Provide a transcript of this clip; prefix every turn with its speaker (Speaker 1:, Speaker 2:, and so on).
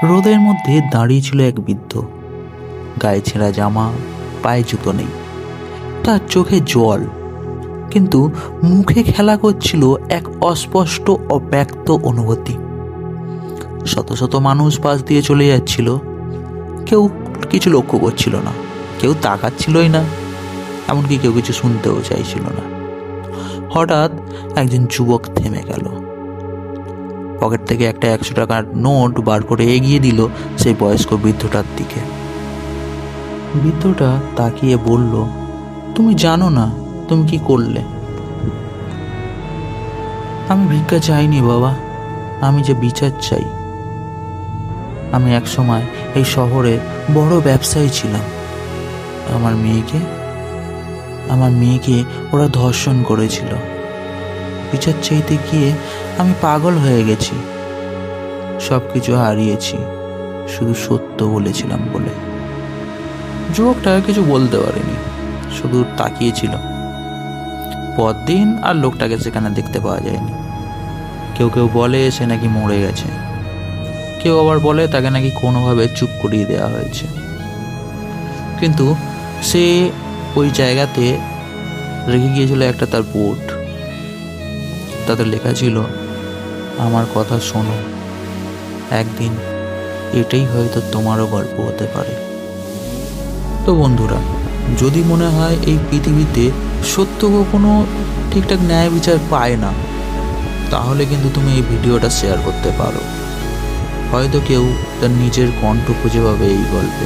Speaker 1: রোদের মধ্যে দাঁড়িয়ে ছিল এক বৃদ্ধ, গায়ে ছেঁড়া জামা, পায়ে জুতো নেই, তার চোখে জল, কিন্তু মুখে খেলা করছিল এক অস্পষ্ট অব্যক্ত অনুভূতি। শত শত মানুষ পাশ দিয়ে চলে যাচ্ছিল, কেউ কিছু লক্ষ্য করছিল না, কেউ তাকাচ্ছিলই না, এমনকি কেউ কিছু শুনতেও চাইছিল না। হঠাৎ একজন যুবক থেমে গেল, পকেট থেকে একটা 100 টাকার নোট বার করে এগিয়ে দিল সেই বয়স্ক বৃদ্ধটার দিকে। বৃদ্ধটা তাকিয়ে বলল, তুমি জানো না তুমি কি করলে? আমি ভিক্ষা চাইনি বাবা, আমি যে বিচার চাই। আমি একসময় এই শহরে বড় ব্যবসায়ী ছিলাম। আমার মেয়েকে ওরা ধর্ষণ করেছিল। বিচার চাইতে গিয়ে আমি পাগল হয়ে গেছি, সব কিছু হারিয়েছি, শুধু সত্য বলেছিলাম বলে। যুবকটা কিছু বলতে পারেনি, শুধু তাকিয়েছিল। পরদিন আর লোকটাকে সেখানে দেখতে পাওয়া যায়নি। কেউ কেউ বলে সে নাকি মরে গেছে, কেউ আবার বলে তাকে নাকি কোনোভাবে চুপ করিয়ে দেওয়া হয়েছে। কিন্তু সে ওই জায়গাতে রেখে গিয়েছিল একটা তার বোর্ড, তাতে লেখা ছিল, আমার কথা শোনো, একদিন এটাই হয়তো তোমারও গল্প হতে পারে। তো বন্ধুরা, যদি মনে হয় এই পৃথিবীতে সত্য কখনো ঠিকঠাক ন্যায় বিচার পায় না, তাহলে কিন্তু তুমি এই ভিডিওটা শেয়ার করতে পারো। হয়তো কেউ তার নিজের কণ্ঠ খুঁজে পাবে এই গল্পে।